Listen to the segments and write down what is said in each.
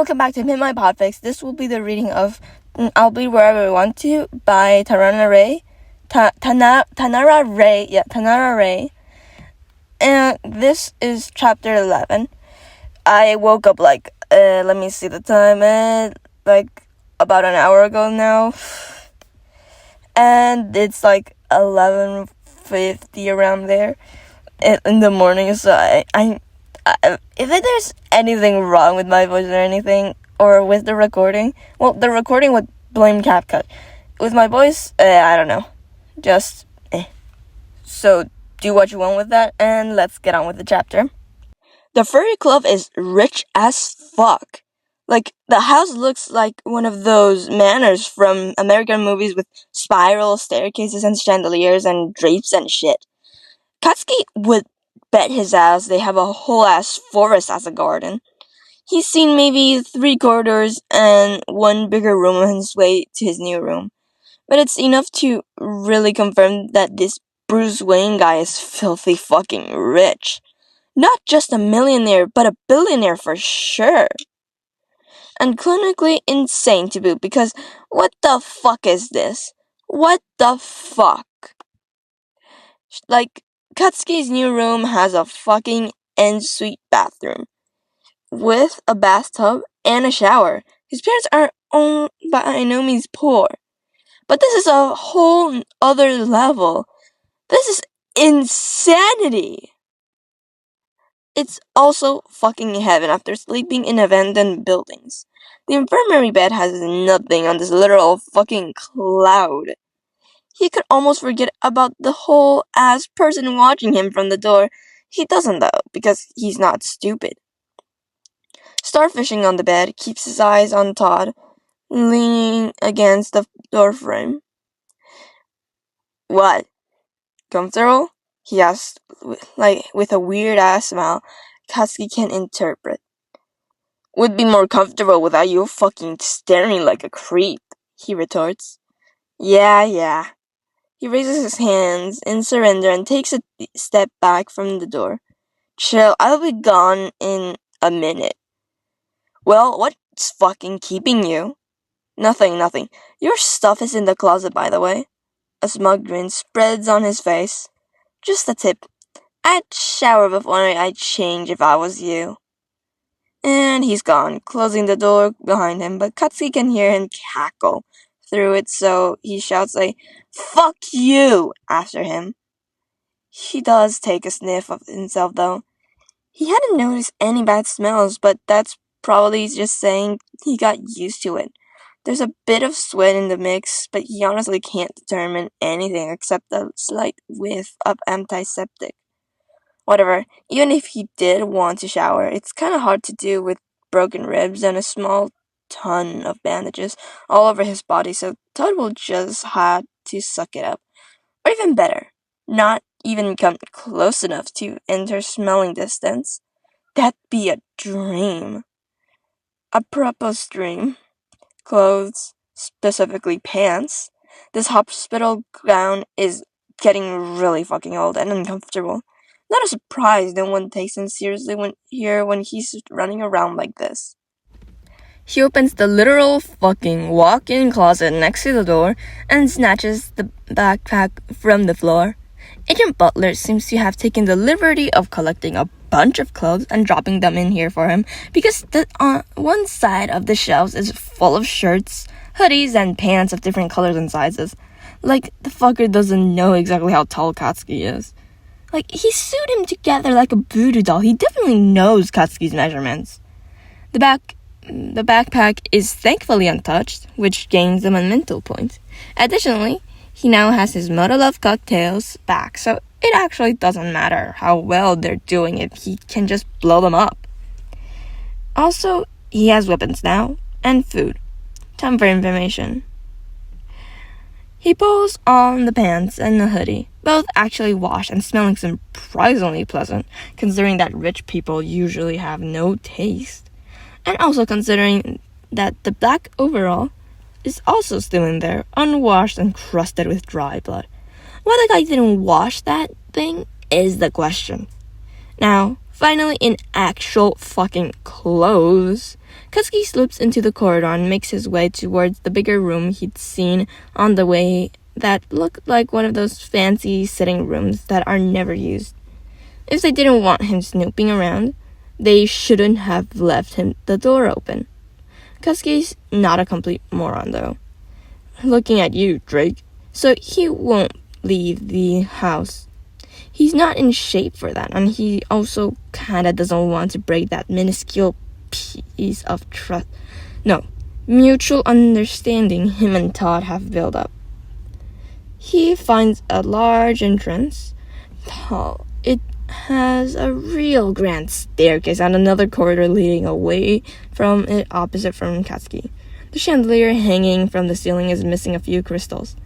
welcome back to My Podfic. This will be the reading of I'll Be Wherever I Want To by TanaraRay. TanaraRay. And this is chapter 11. I woke up let me see the time, about an hour ago now. And it's 11:50 around there in the morning, so I if there's anything wrong with my voice or anything, or with the recording, well, the recording would blame CapCut. With my voice, I don't know. Just, So, do what you want with that, and let's get on with the chapter. The furry club is rich as fuck. The house looks like one of those manors from American movies with spiral staircases and chandeliers and drapes and shit. Katsuki would bet his ass they have a whole ass forest as a garden. He's seen maybe 3 corridors and 1 bigger room on his way to his new room. But it's enough to really confirm that this Bruce Wayne guy is filthy fucking rich. Not just a millionaire, but a billionaire for sure. And clinically insane to boot, because what the fuck is this? What the fuck? Katsuki's new room has a fucking ensuite bathroom with a bathtub and a shower. His parents are by no means poor. But this is a whole other level. This is insanity. It's also fucking heaven after sleeping in abandoned buildings. The infirmary bed has nothing on this literal fucking cloud. He could almost forget about the whole ass person watching him from the door. He doesn't though, because he's not stupid. Starfishing on the bed keeps his eyes on Todd, leaning against the door frame. What? Comfortable? He asked, with a weird-ass smile Katsuki can't interpret. Would be more comfortable without you fucking staring like a creep, he retorts. Yeah. He raises his hands in surrender and takes a step back from the door. Chill, I'll be gone in a minute. Well, what's fucking keeping you? Nothing. Your stuff is in the closet, by the way. A smug grin spreads on his face. Just a tip. I'd shower before I'd change if I was you. And he's gone, closing the door behind him, but Katsuki can hear him cackle through it, so he shouts "Fuck you!" after him. He does take a sniff of himself, though. He hadn't noticed any bad smells, but that's probably just saying he got used to it. There's a bit of sweat in the mix, but he honestly can't determine anything except a slight whiff of antiseptic. Whatever, even if he did want to shower, it's kinda hard to do with broken ribs and a small ton of bandages all over his body, so Todd will just have to suck it up. Or even better, not even come close enough to enter smelling distance. That'd be a dream. Apropos dream. Clothes, specifically pants. This hospital gown is getting really fucking old and uncomfortable. Not a surprise no one takes him seriously when he's running around like this. He opens the literal fucking walk-in closet next to the door and snatches the backpack from the floor. Agent Butler seems to have taken the liberty of collecting a bunch of clothes and dropping them in here for him, because on one side of the shelves is full of shirts, hoodies, and pants of different colors and sizes. The fucker doesn't know exactly how tall Katsuki is. He sewed him together like a voodoo doll. He definitely knows Katsuki's measurements. The backpack is thankfully untouched, which gains him a mental point. Additionally, he now has his Moto Love cocktails back, so it actually doesn't matter how well they're doing if he can just blow them up. Also, he has weapons now, and food. Time for information. He pulls on the pants and the hoodie, both actually washed and smelling surprisingly pleasant, considering that rich people usually have no taste. And also considering that the black overall is also still in there, unwashed and crusted with dry blood. Why the guy didn't wash that thing is the question. Now, Finally, in actual fucking clothes, Katsuki slips into the corridor and makes his way towards the bigger room he'd seen on the way that looked like one of those fancy sitting rooms that are never used. If they didn't want him snooping around, they shouldn't have left him the door open. Katsuki's not a complete moron, though. Looking at you, Drake. So he won't leave the house. He's not in shape for that, and he also kinda doesn't want to break that minuscule piece of trust. No, mutual understanding him and Todd have built up. He finds a large entrance. Tall. It has a real grand staircase and another corridor leading away from it opposite from Katsuki. The chandelier hanging from the ceiling is missing a few crystals.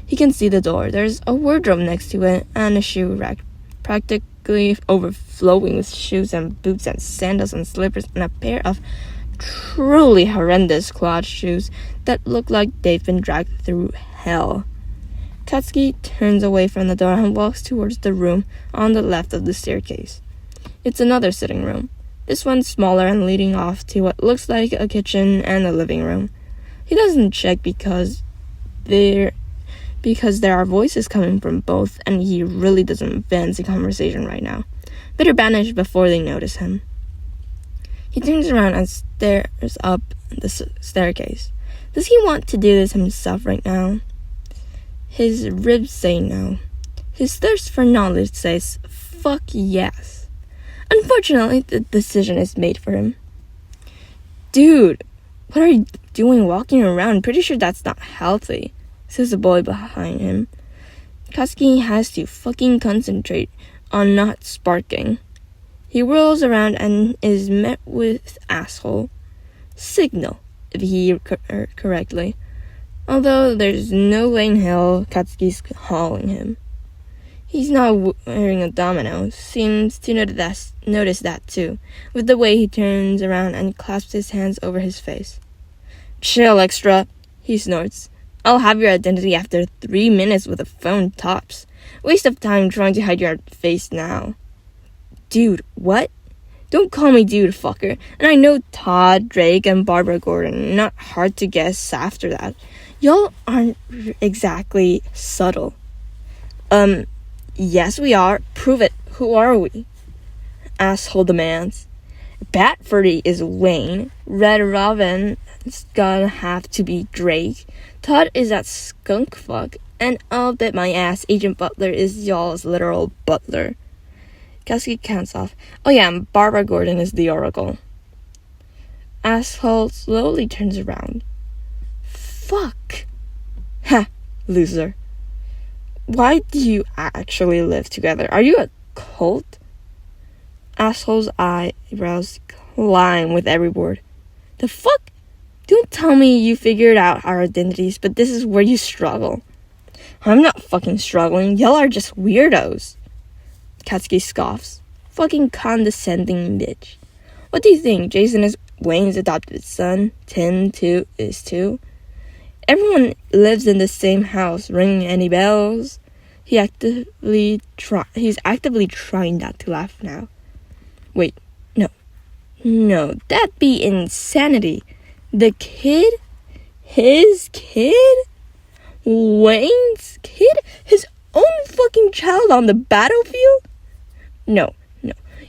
He can see the door. There's a wardrobe next to it and a shoe rack, practically overflowing with shoes and boots and sandals and slippers and a pair of truly horrendous cloth shoes that look like they've been dragged through hell. Katsuki turns away from the door and walks towards the room on the left of the staircase. It's another sitting room. This one's smaller and leading off to what looks like a kitchen and a living room. He doesn't check because there are voices coming from both, and he really doesn't fancy conversation right now. Better banish before they notice him. He turns around and stares up the staircase. Does he want to do this himself right now? His ribs say no. His thirst for knowledge says, fuck yes. Unfortunately, the decision is made for him. Dude, what are you doing walking around? Pretty sure that's not healthy, says the boy behind him. Katsuki has to fucking concentrate on not sparking. He whirls around and is met with asshole. Signal, if he heard correctly. Although there's no way in hell Katsuki's calling him. He's not wearing a domino. Seems to notice that too, with the way he turns around and clasps his hands over his face. Chill, extra, he snorts. I'll have your identity after 3 minutes with a phone tops. Waste of time trying to hide your face now. Dude, what? Don't call me dude, fucker. And I know Todd, Drake, and Barbara Gordon. Not hard to guess after that. Y'all aren't exactly subtle. Yes we are. Prove it. Who are we? Asshole demands. Batfurdy is Wayne. Red Robin's gonna have to be Drake. Todd is that skunk fuck. And I'll bet my ass Agent Butler is y'all's literal butler. Katsuki counts off. Oh yeah, and Barbara Gordon is the Oracle. Asshole slowly turns around. Fuck. Ha, loser. Why do you actually live together? Are you a cult? Asshole's eyebrows climb with every word. The fuck? Don't tell me you figured out our identities, but this is where you struggle. I'm not fucking struggling. Y'all are just weirdos. Katsuki scoffs. Fucking condescending bitch. What do you think? Jason is Wayne's adopted son? 10 is 2? Everyone lives in the same house. Ring any bells? He's actively trying not to laugh now. Wait, no, that'd be insanity. The kid? His kid? Wayne's kid? His own fucking child on the battlefield? No.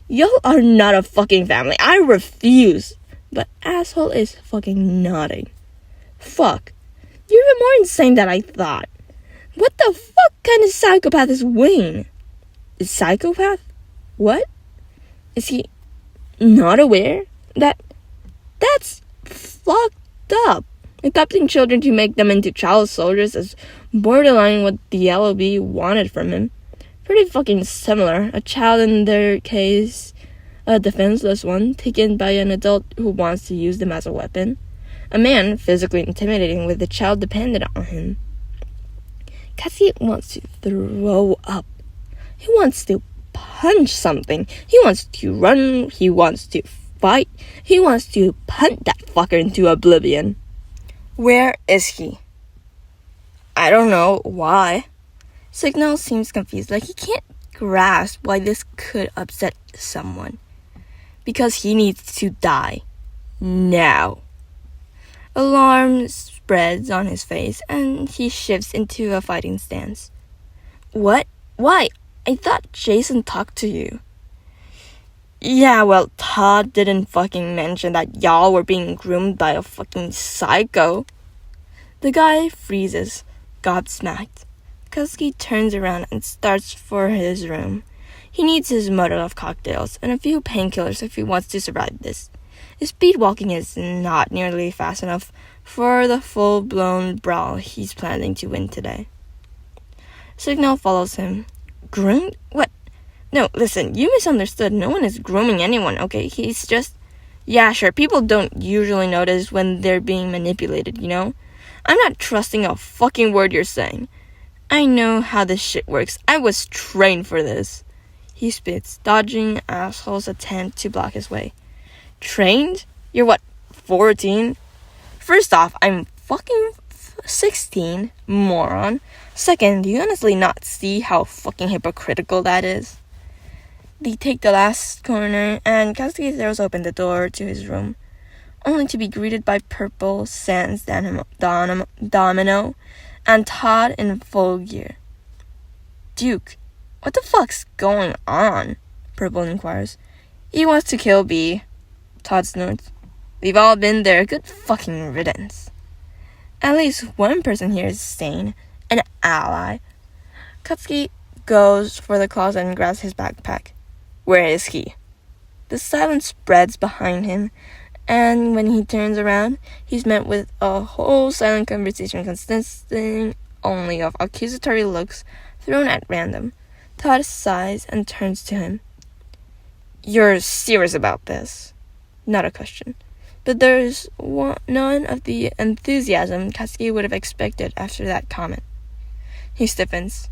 Y'all are not a fucking family. I refuse. But asshole is fucking nodding. Fuck. You're even more insane than I thought. What the fuck kind of psychopath is Wayne? Is psychopath? What? Is he not aware that that's fucked up? Adopting children to make them into child soldiers is borderline what the LOB wanted from him. Pretty fucking similar. A child, in their case, a defenseless one, taken by an adult who wants to use them as a weapon. A man physically intimidating with the child dependent on him. Katsuki wants to throw up. He wants to punch something. He wants to run. He wants to fight. He wants to punt that fucker into oblivion. Where is he? I don't know. Why? Signal seems confused, like he can't grasp why this could upset someone. Because he needs to die. Now. Alarm spreads on his face, and he shifts into a fighting stance. What? Why? I thought Jason talked to you. Yeah, well, Todd didn't fucking mention that y'all were being groomed by a fucking psycho. The guy freezes, gobsmacked. Kusky turns around and starts for his room. He needs his Molotov cocktails and a few painkillers if he wants to survive this. His speed walking is not nearly fast enough for the full-blown brawl he's planning to win today. Signal follows him. Groomed? What? No, listen, you misunderstood. No one is grooming anyone, okay? He's just... Yeah, sure, people don't usually notice when they're being manipulated, you know? I'm not trusting a fucking word you're saying. I know how this shit works. I was trained for this. He spits, dodging asshole's attempt to block his way. Trained? You're what, 14? First off, I'm fucking 16, moron. Second, do you honestly not see how fucking hypocritical that is? They take the last corner, and Kusky throws open the door to his room, only to be greeted by Purple, Sans, Domino, and Todd in full gear. Duke, what the fuck's going on? Purple inquires. He wants to kill B. Todd snorts. We've all been there. Good fucking riddance. At least one person here is sane. An ally. Kutsky goes for the closet and grabs his backpack. Where is he? The silence spreads behind him, and when he turns around, he's met with a whole silent conversation consisting only of accusatory looks thrown at random. Todd sighs and turns to him. You're serious about this? Not a question. But there's none of the enthusiasm Katsuki would have expected after that comment. He stiffens.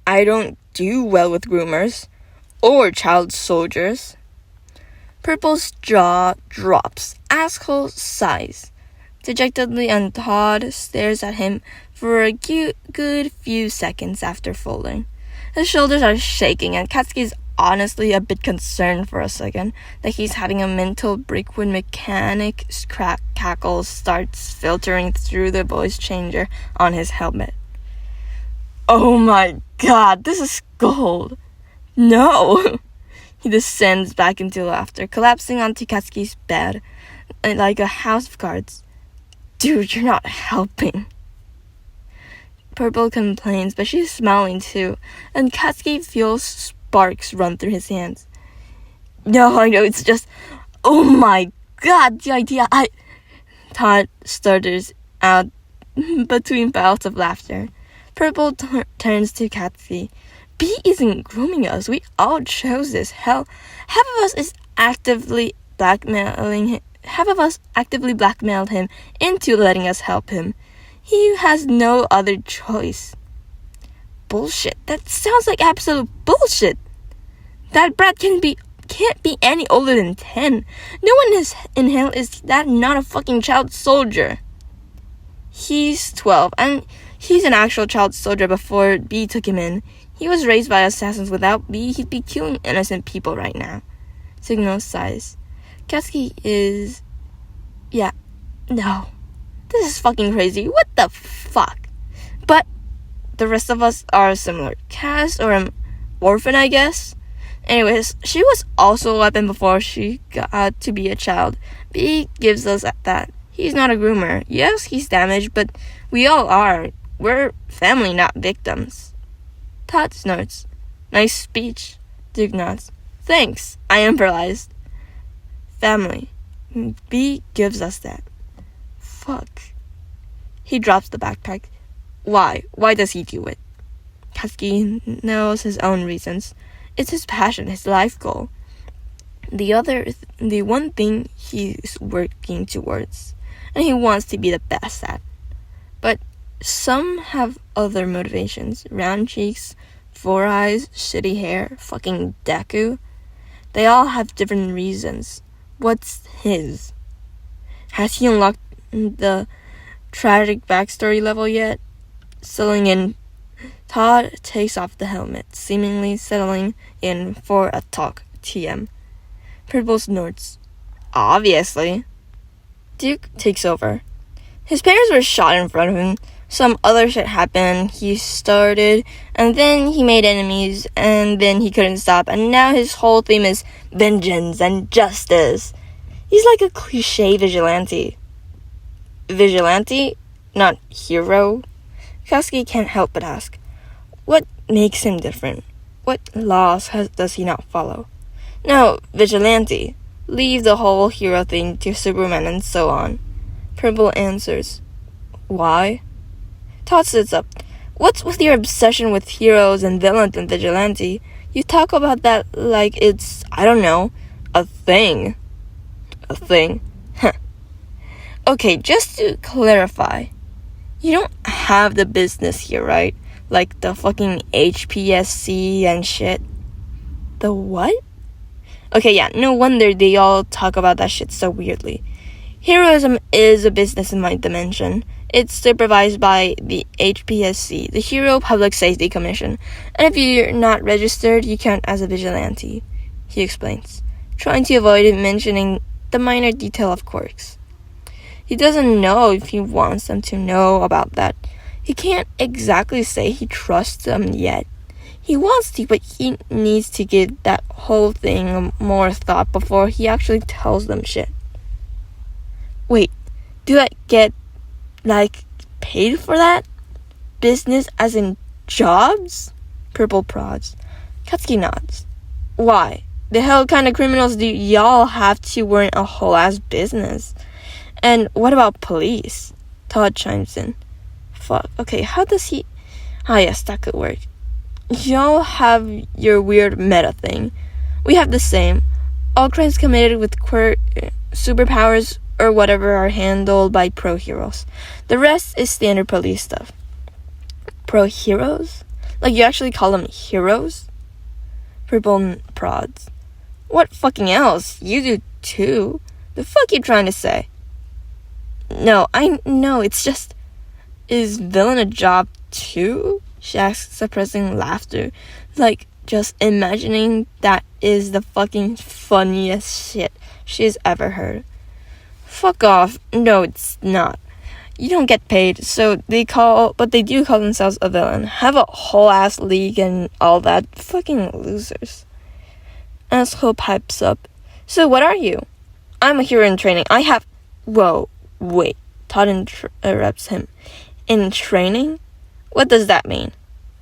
I don't do well with groomers. Or child soldiers. Purple's jaw drops. Asshole sighs dejectedly, and Todd stares at him for a good few seconds after folding. His shoulders are shaking, and Katsuki's honestly a bit concerned for a second that he's having a mental break when mechanic cackle starts filtering through the voice changer on his helmet. Oh my god, this is gold. No! He descends back into laughter, collapsing onto Katsuki's bed like a house of cards. Dude, you're not helping. Purple complains, but she's smiling too, and Katsuki feels sparks run through his hands. No, I know, it's just... Oh my god, the idea Todd stutters out between bouts of laughter. Purple turns to Katsuki. B isn't grooming us. We all chose this. Hell, half of us actively blackmailed him into letting us help him. He has no other choice. Bullshit. That sounds like absolute bullshit. That brat can't be any older than 10. No one in hell is that not a fucking child soldier. He's 12, and he's an actual child soldier before B took him in. He was raised by assassins. Without B, he'd be killing innocent people right now. Signal sighs. Katsuki is... Yeah. No. This is fucking crazy. What the fuck? But the rest of us are similar. Cass, or an orphan, I guess? Anyways, she was also a weapon before she got to be a child. B gives us that. He's not a groomer. Yes, he's damaged, but we all are. We're family, not victims. Todd snorts. Nice speech. Duke nods. Thanks. I improvised. Family. B gives us that. Fuck. He drops the backpack. Why? Why does he do it? Katsuki knows his own reasons. It's his passion, his life goal. The one thing he's working towards, and he wants to be the best at. But some have other motivations. Round cheeks, 4 eyes, shitty hair, fucking Deku. They all have different reasons. What's his? Has he unlocked the tragic backstory level yet? Settling in, Todd takes off the helmet, seemingly settling in for a talk. TM. Purple snorts. Obviously. Duke takes over. His parents were shot in front of him. Some other shit happened. He started, and then he made enemies, and then he couldn't stop, and now his whole theme is vengeance and justice. He's like a cliche vigilante. Vigilante? Not hero? Katsuki can't help but ask, what makes him different? What laws does he not follow? No, vigilante. Leave the whole hero thing to Superman and so on. Purple answers, why? Todd sits up. What's with your obsession with heroes and villains and vigilante? You talk about that like it's, I don't know, a thing. A thing? Huh. Okay, just to clarify, you don't have the business here, right? Like the fucking HPSC and shit. The what? Okay, yeah, no wonder they all talk about that shit so weirdly. Heroism is a business in my dimension. It's supervised by the HPSC, the Hero Public Safety Commission, and if you're not registered, you count as a vigilante, he explains, trying to avoid mentioning the minor detail of quirks. He doesn't know if he wants them to know about that. He can't exactly say he trusts them yet. He wants to, but he needs to give that whole thing more thought before he actually tells them shit. Wait, do I get, paid for that? Business as in jobs? Purple prods. Katsuki nods. Why? The hell kind of criminals do y'all have to run a whole ass business? And what about police? Todd chimes in. Fuck, okay, how does he... yes, that could work. Y'all have your weird meta thing. We have the same. All crimes committed with superpowers or whatever are handled by pro-heroes. The rest is standard police stuff. Pro-heroes? Like you actually call them heroes? Purple prods. What fucking else? You do too. The fuck you trying to say? No, I know, it's just... Is villain a job too? She asks, suppressing laughter. Like, just imagining that is the fucking funniest shit she's ever heard. Fuck off. No, it's not. You don't get paid, so they do call themselves a villain. Have a whole ass league and all that. Fucking losers. Asshole pipes up. So what are you? I'm a hero in training. I have... Whoa, wait. Todd interrupts him. In training? What does that mean?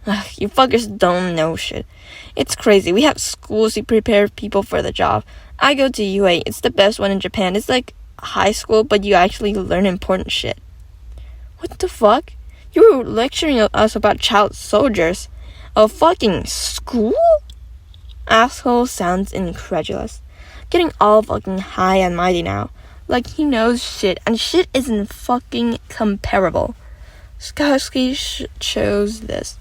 Ugh, you fuckers don't know shit. It's crazy. We have schools to prepare people for the job. I go to UA. It's the best one in Japan. It's like high school, but you actually learn important shit. What the fuck? You were lecturing us about child soldiers. A fucking school? Asshole sounds incredulous. Getting all fucking high and mighty now. Like he knows shit, and shit isn't fucking comparable. Skowski chose this,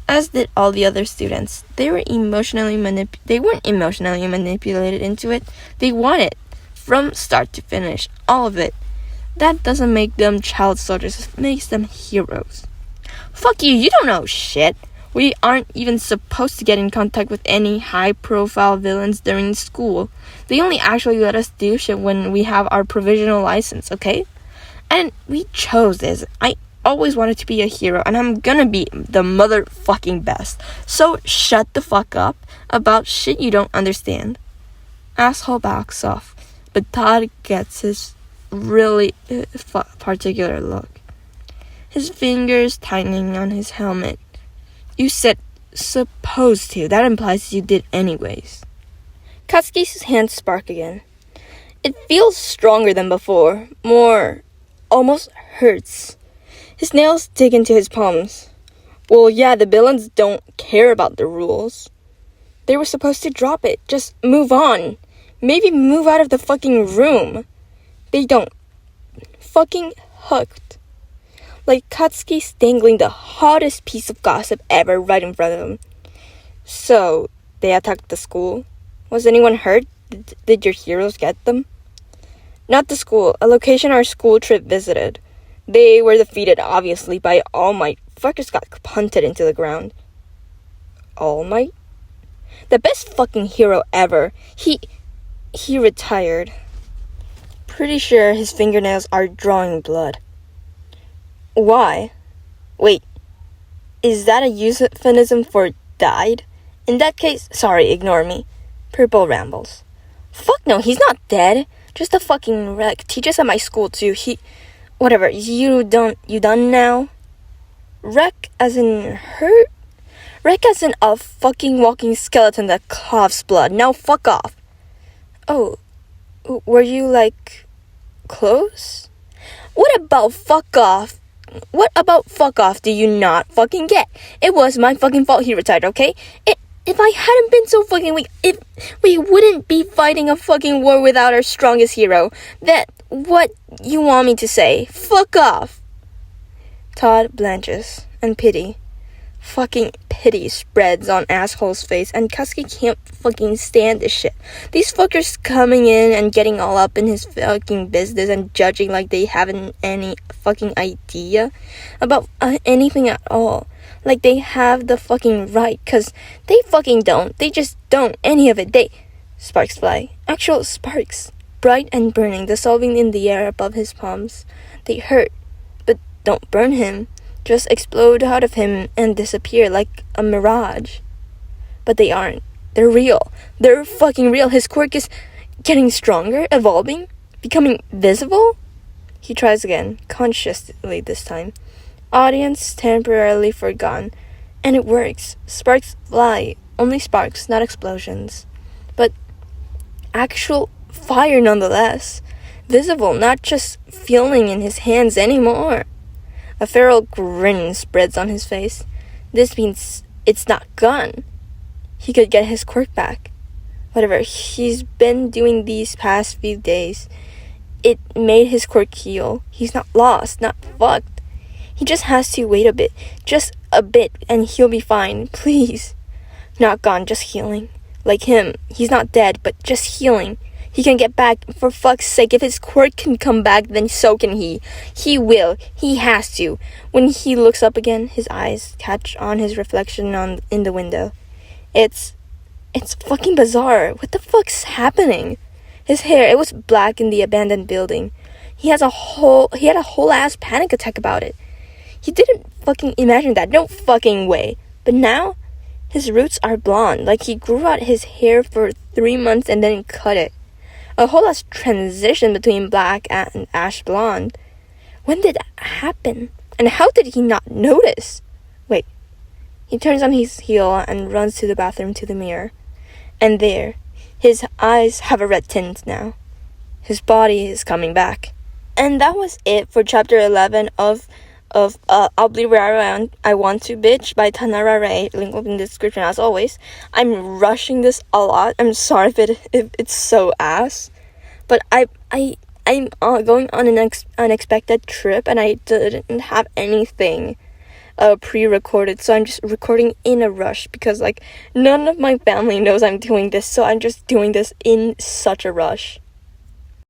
as did all the other students. They weren't emotionally manipulated into it. They want it, from start to finish, all of it. That doesn't make them child soldiers, it makes them heroes. Fuck you, you don't know shit. We aren't even supposed to get in contact with any high-profile villains during school. They only actually let us do shit when we have our provisional license, okay? And we chose this. I always wanted to be a hero, and I'm gonna be the motherfucking best. So shut the fuck up about shit you don't understand. Asshole backs off, but Todd gets his really particular look. His fingers tightening on his helmet. You said supposed to. That implies you did anyways. Katsuki's hands spark again. It feels stronger than before. More. Almost hurts. His nails dig into his palms. Well, yeah, the villains don't care about the rules. They were supposed to drop it. Just move on. Maybe move out of the fucking room. They don't. Fucking hooked. Like Katsuki's dangling the hottest piece of gossip ever right in front of him. So, they attacked the school? Was anyone hurt? Did your heroes get them? Not the school, a location our school trip visited. They were defeated, obviously, by All Might. Fuckers got punted into the ground. All Might? The best fucking hero ever. he retired. Pretty sure his fingernails are drawing blood. Why? Wait, is that a euphemism for died? In that case, sorry, ignore me. Purple rambles. Fuck no, he's not dead. Just a fucking wreck. Teaches at my school too. Whatever, you done now? Wreck as in hurt? Wreck as in a fucking walking skeleton that coughs blood. Now fuck off. Oh, were you like close? What about fuck off? What about fuck off do you not fucking get? It was my fucking fault he retired, okay? If I hadn't been so fucking weak, if we wouldn't be fighting a fucking war without our strongest hero. What you want me to say? Fuck off. Todd blanches, and pity. Fucking pity spreads on asshole's face, and Kasky can't fucking stand this shit. These fuckers coming in and getting all up in his fucking business and judging like they haven't any fucking idea about anything at all. Like they have the fucking right, cause they fucking don't. They just don't. Any of it. Sparks fly. Actual sparks. Bright and burning, dissolving in the air above his palms. They hurt, but don't burn him. Just explode out of him and disappear like a mirage. But they aren't. They're real. They're fucking real. His quirk is getting stronger, evolving, becoming visible. He tries again, consciously this time. Audience temporarily forgotten. And it works. Sparks fly. Only sparks, not explosions. But actual fire nonetheless. Visible, not just feeling in his hands anymore. A feral grin spreads on his face. This means it's not gone. He could get his quirk back. Whatever he's been doing these past few days, it made his quirk heal. He's not lost, not fucked. He just has to wait a bit. Just a bit, and he'll be fine. Please. Not gone, just healing. Like him, he's not dead, but just healing. He can get back, for fuck's sake. If his quirk can come back, then so can he. He will. He has to. When he looks up again, his eyes catch on his reflection in the window. It's fucking bizarre. What the fuck's happening? His hair, it was black in the abandoned building. He had a whole ass panic attack about it. He didn't fucking imagine that. No fucking way. But now, his roots are blonde. Like he grew out his hair for 3 months and then cut it. A whole ass transition between black and ash blonde. When did that happen? And how did he not notice? Wait. He turns on his heel and runs to the bathroom to the mirror. And there, his eyes have a red tint now. His body is coming back. And that was it for chapter 11 of I'll Be Where I Want to Bitch by TanaraRay. Link will be in the description as always. I'm rushing this a lot. I'm sorry if it's so ass. But I'm going on an unexpected trip and I didn't have anything pre-recorded. So I'm just recording in a rush because like none of my family knows I'm doing this. So I'm just doing this in such a rush.